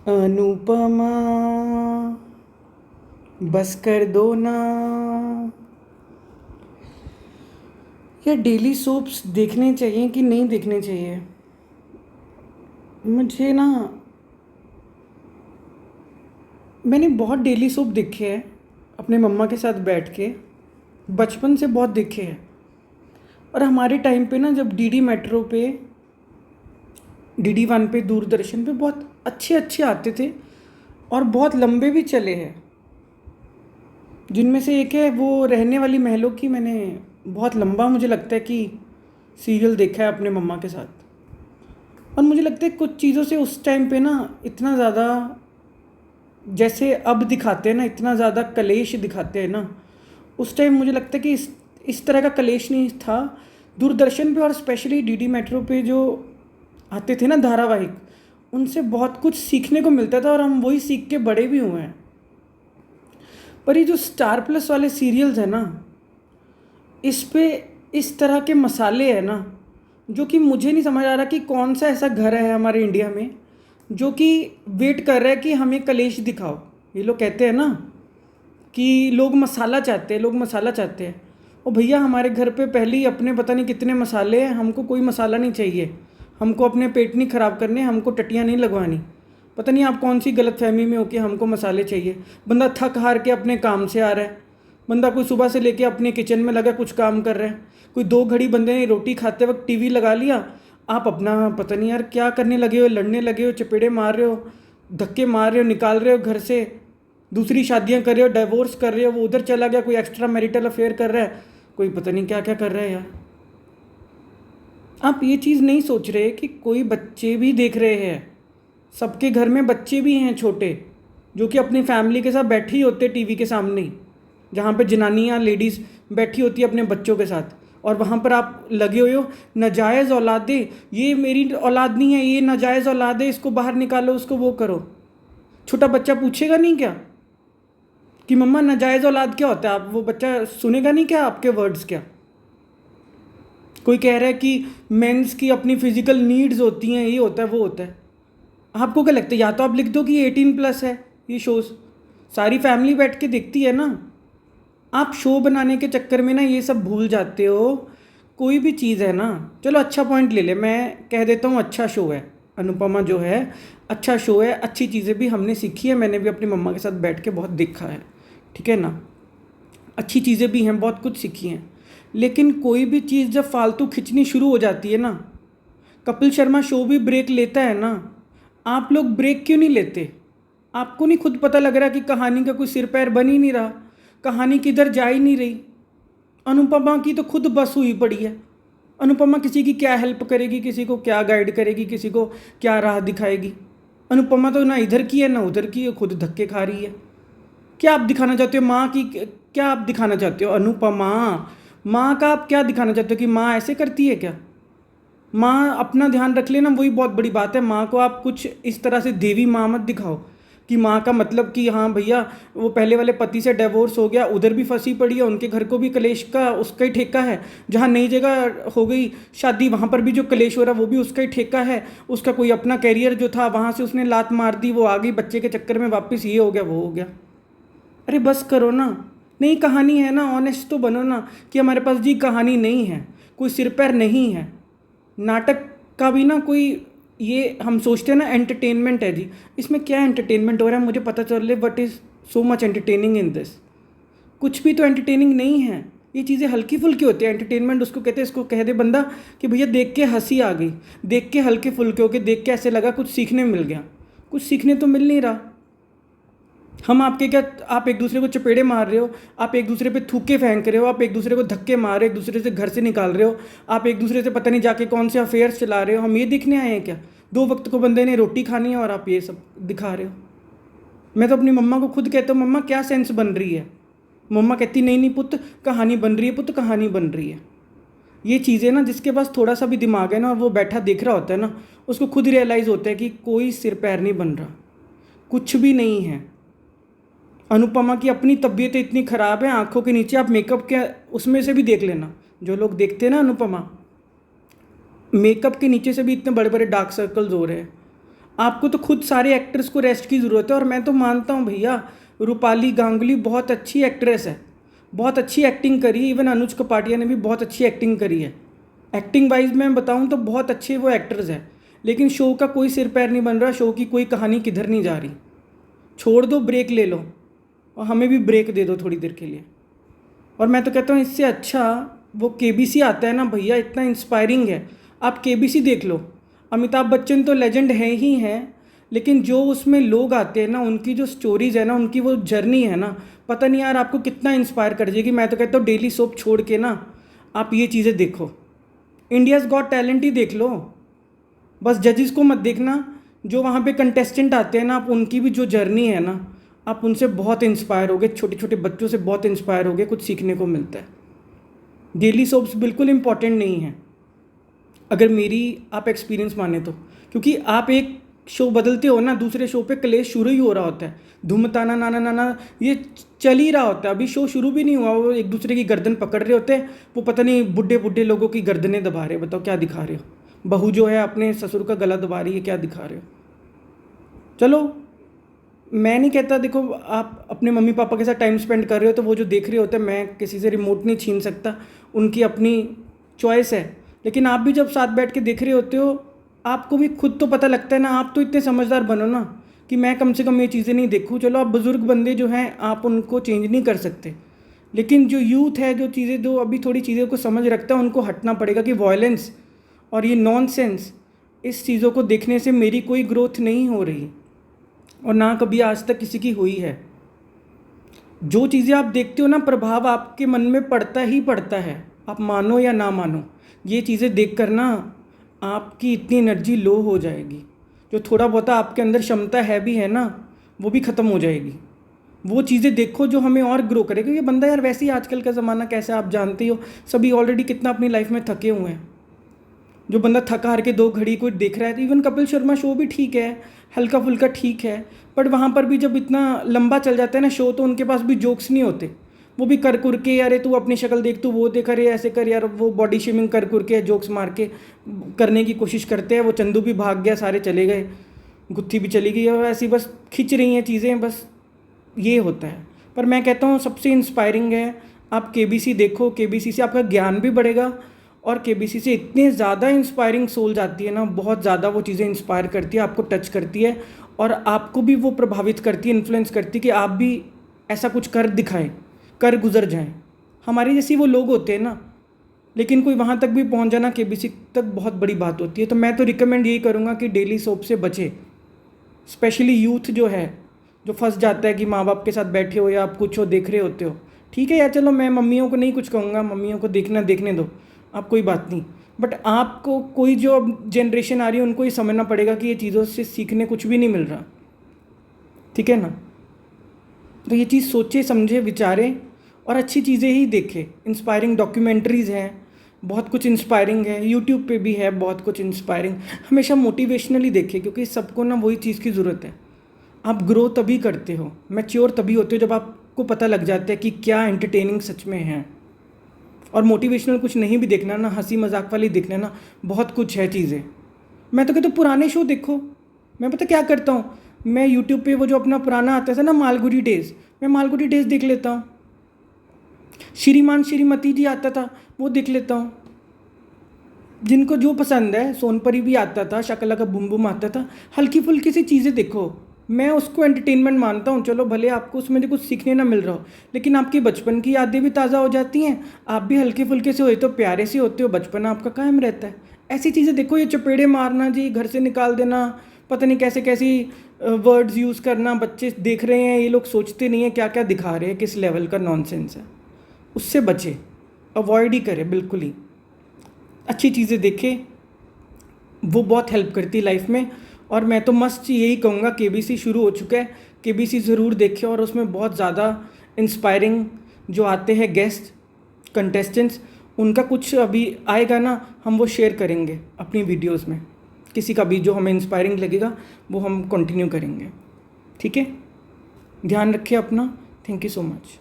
अनुपमा, बस कर दो ना। या डेली सोप्स देखने चाहिए कि नहीं देखने चाहिए? मुझे ना, मैंने बहुत डेली सोप देखे हैं अपने मम्मा के साथ बैठ के। बचपन से बहुत देखे हैं। और हमारे टाइम पे ना, जब डीडी मेट्रो पे, डीडी वन पे, दूरदर्शन पे बहुत अच्छे अच्छे आते थे और बहुत लंबे भी चले हैं। जिनमें से एक है वो रहने वाली महलों की। मैंने बहुत लंबा, मुझे लगता है कि सीरियल देखा है अपने मम्मा के साथ। और मुझे लगता है कुछ चीज़ों से उस टाइम पे ना इतना ज़्यादा, जैसे अब दिखाते हैं ना, इतना ज़्यादा कलेश दिखाते हैं ना, उस टाइम मुझे लगता है कि इस तरह का कलेश नहीं था। दूरदर्शन पे और स्पेशली डीडी मेट्रो पे जो आते थे ना धारावाहिक, उनसे बहुत कुछ सीखने को मिलता था और हम वही सीख के बड़े भी हुए हैं। पर ये जो स्टार प्लस वाले सीरियल्स हैं ना, इस पे इस तरह के मसाले हैं ना, जो कि मुझे नहीं समझ आ रहा कि कौन सा ऐसा घर है हमारे इंडिया में जो कि वेट कर रहा है कि हमें कलेश दिखाओ। ये लोग कहते हैं ना कि लोग मसाला चाहते हैं, लोग मसाला चाहते हैं। और भैया, हमारे घर पे पहले ही अपने पता नहीं कितने मसाले हैं। हमको कोई मसाला नहीं चाहिए। हमको अपने पेट नहीं ख़राब करने, हमको टटियाँ नहीं लगवानी। पता नहीं आप कौन सी गलतफहमी में हो कि हमको मसाले चाहिए। बंदा थक हार के अपने काम से आ रहा है, बंदा कोई सुबह से लेके अपने किचन में लगा कुछ काम कर रहा है, कोई 2 घड़ी बंदे ने रोटी खाते वक्त टीवी लगा लिया, आप अपना पता नहीं यार क्या करने लगे हो, लड़ने लगे हो, चपेड़े मार रहे हो, धक्के मार रहे हो, निकाल रहे हो घर से, दूसरी शादियां कर रहे हो, डाइवोर्स कर रहे हो, वो उधर चला गया, कोई एक्स्ट्रा मैरिटल अफेयर कर रहा है, कोई पता नहीं क्या क्या कर रहा है यार। आप ये चीज़ नहीं सोच रहे कि कोई बच्चे भी देख रहे हैं। सबके घर में बच्चे भी हैं छोटे, जो कि अपनी फैमिली के साथ बैठे ही होते टीवी के सामने ही, जहाँ पे जनानियाँ लेडीज़ बैठी होती है अपने बच्चों के साथ। और वहाँ पर आप लगे हुए हो, नाजायज़ औलादे, ये मेरी औलाद नहीं है, ये नाजायज़ औलाद है, इसको बाहर निकालो, उसको वो करो। छोटा बच्चा पूछेगा नहीं क्या कि मम्मा नाजायज़ औलाद क्या होता है? आप, वो बच्चा सुनेगा नहीं क्या आपके वर्ड्स क्या? कोई कह रहा है कि मेंस की अपनी फिजिकल नीड्स होती हैं, ये होता है वो होता है। आपको क्या लगता है? या तो आप लिख दो कि 18+ है ये शोज़, सारी फैमिली बैठ के देखती है ना। आप शो बनाने के चक्कर में ना ये सब भूल जाते हो। कोई भी चीज़ है ना, चलो अच्छा पॉइंट ले ले, मैं कह देता हूँ अच्छा शो है अनुपमा जो है, अच्छा शो है, अच्छी चीज़ें भी हमने सीखी है, मैंने भी अपनी मम्मा के साथ बैठ के बहुत देखा है, ठीक है ना। अच्छी चीज़ें भी हैं, बहुत कुछ सीखी हैं। लेकिन कोई भी चीज़ जब फालतू खिंचनी शुरू हो जाती है ना, कपिल शर्मा शो भी ब्रेक लेता है ना, आप लोग ब्रेक क्यों नहीं लेते? आपको नहीं खुद पता लग रहा कि कहानी का कोई सिर पैर बन ही नहीं रहा, कहानी किधर जा ही नहीं रही। अनुपमा की तो खुद बस हुई पड़ी है। अनुपमा किसी की क्या हेल्प करेगी, किसी को क्या गाइड करेगी, किसी को क्या राह दिखाएगी? अनुपमा तो ना इधर की है ना उधर की है, खुद धक्के खा रही है। क्या आप दिखाना चाहते हो माँ की? क्या आप दिखाना चाहते हो अनुपमा? माँ का आप क्या दिखाना चाहते हो कि माँ ऐसे करती है क्या? माँ अपना ध्यान रख लेना, वही बहुत बड़ी बात है। माँ को आप कुछ इस तरह से देवी माँ मत दिखाओ कि माँ का मतलब कि हाँ भैया वो पहले वाले पति से डिवोर्स हो गया, उधर भी फंसी पड़ी है, उनके घर को भी कलेश का उसका ही ठेका है, जहाँ नई जगह हो गई शादी वहाँ पर भी जो कलेश हो रहा है वो भी उसका ही ठेका है। उसका कोई अपना कैरियर जो था वहाँ से उसने लात मार दी, वो आ गई बच्चे के चक्कर में वापस, ये हो गया वो हो गया। अरे बस करो ना। नई कहानी है ना, ऑनेस्ट तो बनो ना कि हमारे पास जी कहानी नहीं है, कोई सिर पैर नहीं है। नाटक का भी ना कोई, ये हम सोचते हैं ना एंटरटेनमेंट है जी, इसमें क्या एंटरटेनमेंट हो रहा है मुझे पता चल रहा है, what is so much entertaining in this? कुछ भी तो एंटरटेनिंग नहीं है। ये चीज़ें हल्की फुल्की होती है। एंटरटेनमेंट उसको कहते हैं, इसको कह दे बंदा कि भैया देख के हंसी आ गई, देख के हल्के फुल्के होके, देख के ऐसे लगा कुछ सीखने मिल गया। कुछ सीखने तो मिल नहीं रहा। हम आपके क्या, आप एक दूसरे को चपेड़े मार रहे हो, आप एक दूसरे पे थूके फेंक रहे हो, आप एक दूसरे को धक्के मार रहे हो, एक दूसरे से घर से निकाल रहे हो, आप एक दूसरे से पता नहीं जाके कौन से अफेयर्स चला रहे हो। हम ये दिखने आए हैं क्या? 2 वक्त को बंदे ने रोटी खानी है और आप ये सब दिखा रहे हो। मैं तो अपनी मम्मा को खुद कहता हूँ मम्मा क्या सेंस बन रही है? मम्मा कहती नहीं नहीं पुत्र कहानी बन रही है, पुत्र कहानी बन रही है। ये चीज़ें ना, जिसके पास थोड़ा सा भी दिमाग है ना और वो बैठा देख रहा होता है ना, उसको खुद रियलाइज़ होता है कि कोई सिर पैर नहीं बन रहा, कुछ भी नहीं है। अनुपमा की अपनी तबीयत इतनी ख़राब है, आंखों के नीचे आप मेकअप के उसमें से भी देख लेना, जो लोग देखते हैं ना अनुपमा, मेकअप के नीचे से भी इतने बड़े बड़े डार्क सर्कल्स हो रहे हैं। आपको तो खुद सारे एक्टर्स को रेस्ट की ज़रूरत है। और मैं तो मानता हूँ भैया, रूपाली गांगुली बहुत अच्छी एक्ट्रेस है, बहुत अच्छी एक्टिंग करी है। इवन अनुज कपाड़िया ने भी बहुत अच्छी एक्टिंग करी है। एक्टिंग वाइज मैं बताऊँ तो बहुत अच्छे वो एक्टर्स हैं, लेकिन शो का कोई सिर पैर नहीं बन रहा, शो की कोई कहानी किधर नहीं जा रही। छोड़ दो, ब्रेक ले लो, और हमें भी ब्रेक दे दो थोड़ी देर के लिए। और मैं तो कहता हूँ इससे अच्छा वो केबीसी आता है ना भैया, इतना इंस्पायरिंग है। आप केबीसी देख लो। अमिताभ बच्चन तो लेजेंड है ही हैं, लेकिन जो उसमें लोग आते हैं ना, उनकी जो स्टोरीज़ है ना, उनकी वो जर्नी है ना, पता नहीं यार आपको कितना इंस्पायर कर जाएगी। मैं तो कहता हूँ डेली सोप छोड़ के ना आप ये चीज़ें देखो। इंडियाज़ गॉट टैलेंट ही देख लो, बस जजेस को मत देखना। जो वहाँ पे कंटेस्टेंट आते हैं ना, आप उनकी भी जो जर्नी है ना, आप उनसे बहुत इंस्पायर होगे। छोटे छोटे बच्चों से बहुत इंस्पायर होगे, कुछ सीखने को मिलता है। डेली सोप्स बिल्कुल इंपॉर्टेंट नहीं है अगर मेरी आप एक्सपीरियंस माने तो, क्योंकि आप एक शो बदलते हो ना, दूसरे शो पे क्लेश शुरू ही हो रहा होता है। धूमताना नाना नाना ये चल ही रहा होता है, अभी शो शुरू भी नहीं हुआ, वो एक दूसरे की गर्दन पकड़ रहे होते हैं। वो पता नहीं बुढ़े बुढ़े लोगों की गर्दनें दबा रहे, बताओ क्या दिखा रहे हो। बहू जो है अपने ससुर का गला दबा रही है, क्या दिखा रहे हो। चलो मैं नहीं कहता, देखो आप अपने मम्मी पापा के साथ टाइम स्पेंड कर रहे हो तो वो जो देख रहे होते हैं, मैं किसी से रिमोट नहीं छीन सकता, उनकी अपनी चॉइस है। लेकिन आप भी जब साथ बैठ के देख रहे होते हो, आपको भी खुद तो पता लगता है ना। आप तो इतने समझदार बनो ना कि मैं कम से कम ये चीज़ें नहीं देखूँ। चलो आप बुज़ुर्ग बंदे जो हैं, आप उनको चेंज नहीं कर सकते, लेकिन जो यूथ है, जो चीज़ें जो अभी थोड़ी चीज़ों को समझ रखता है, उनको हटना पड़ेगा कि वॉयलेंस और ये नॉनसेंस, इस चीज़ों को देखने से मेरी कोई ग्रोथ नहीं हो रही, और ना कभी आज तक किसी की हुई है। जो चीज़ें आप देखते हो ना, प्रभाव आपके मन में पड़ता ही पड़ता है, आप मानो या ना मानो। ये चीज़ें देख कर ना आपकी इतनी एनर्जी लो हो जाएगी, जो थोड़ा बहुत आपके अंदर क्षमता है भी है ना, वो भी ख़त्म हो जाएगी। वो चीज़ें देखो जो हमें और ग्रो करेगी। ये बंदा यार, वैसे ही आजकल का ज़माना कैसा आप जानते हो, सभी ऑलरेडी कितना अपनी लाइफ में थके हुए हैं। जो बंदा थका हार के 2 घड़ी कोई देख रहा है, तो इवन कपिल शर्मा शो भी ठीक है, हल्का फुल्का ठीक है, बट वहाँ पर भी जब इतना लंबा चल जाता है ना शो, तो उनके पास भी जोक्स नहीं होते। वो भी कर कुर के, अरे तू अपनी शक्ल देख, तू वो देख, अरे ऐसे कर यार, वो बॉडी शेमिंग कर कुर के जोक्स मार के करने की कोशिश करते हैं। वो चंदू भी भाग गया, सारे चले गए, गुत्थी भी चली गई, और ऐसी बस खिंच रही हैं चीज़ें, बस ये होता है। पर मैं कहता हूँ सबसे इंस्पायरिंग है, आप केबीसी देखो, केबीसी से आपका ज्ञान भी बढ़ेगा। और केबीसी से इतने ज़्यादा इंस्पायरिंग सोल्स आती है ना, बहुत ज़्यादा वो चीज़ें इंस्पायर करती है, आपको टच करती है, और आपको भी वो प्रभावित करती है, इन्फ्लुएंस करती है कि आप भी ऐसा कुछ कर दिखाएं, कर गुजर जाएं। हमारे जैसे वो लोग होते हैं ना, लेकिन कोई वहाँ तक भी पहुँच जाना केबीसी तक बहुत बड़ी बात होती है। तो मैं तो रिकमेंड यही करूँगा कि डेली सोप से बचे, स्पेशली यूथ जो है, जो फंस जाता है कि माँ बाप के साथ बैठे हो या आप कुछ हो देख रहे होते हो। ठीक है यार, चलो मैं मम्मियों को नहीं कुछ कहूँगा, मम्मियों को देखना देखने दो आप, कोई बात नहीं, बट आपको कोई जो अब जनरेशन आ रही है उनको ये समझना पड़ेगा कि ये चीज़ों से सीखने कुछ भी नहीं मिल रहा। ठीक है ना। तो ये चीज़ सोचे समझे विचारें और अच्छी चीज़ें ही देखें। इंस्पायरिंग डॉक्यूमेंट्रीज़ हैं, बहुत कुछ इंस्पायरिंग है, यूट्यूब पे भी है बहुत कुछ इंस्पायरिंग। हमेशा मोटिवेशनली देखें, क्योंकि सबको ना वही चीज़ की ज़रूरत है। आप ग्रो तभी करते हो, मैच्योर तभी होते हो, जब आपको पता लग जाता है कि क्या एंटरटेनिंग सच में है। और मोटिवेशनल कुछ नहीं भी देखना ना, हंसी मजाक वाली देखना ना, बहुत कुछ है चीज़ें। मैं तो कहता हूँ पुराने शो देखो। मैं पता क्या करता हूँ, मैं यूट्यूब पे वो जो अपना पुराना आता था ना, मालगुडी डेज़, मैं मालगुडी डेज़ देख लेता हूँ। श्रीमान श्रीमती जी आता था, वो देख लेता हूँ। जिनको जो पसंद है, सोनपरी भी आता था, शकला का बुम बुम आता था, हल्की फुल्की सी चीज़ें देखो। मैं उसको एंटरटेनमेंट मानता हूँ। चलो भले आपको उसमें कुछ सीखने ना मिल रहा हो, लेकिन आपकी बचपन की यादें भी ताज़ा हो जाती हैं। आप भी हल्के फुल्के से होते तो प्यारे से होते हो, बचपन आपका कायम रहता है। ऐसी चीज़ें देखो। ये चपेड़े मारना जी, घर से निकाल देना, पता नहीं कैसे कैसी वर्ड्स यूज़ करना, बच्चे देख रहे हैं, ये लोग सोचते नहीं हैं क्या क्या दिखा रहे हैं, किस लेवल का नॉनसेंस है। उससे बचे, अवॉइड ही करें बिल्कुल ही। अच्छी चीज़ें देखें, वो बहुत हेल्प करती लाइफ में। और मैं तो मस्त यही कहूँगा, केबीसी शुरू हो चुका है, केबीसी ज़रूर देखें। और उसमें बहुत ज़्यादा इंस्पायरिंग जो आते हैं गेस्ट कंटेस्टेंट्स, उनका कुछ अभी आएगा ना, हम वो शेयर करेंगे अपनी वीडियोस में। किसी का भी जो हमें इंस्पायरिंग लगेगा वो हम कंटिन्यू करेंगे। ठीक है, ध्यान रखिए अपना। Thank you so much.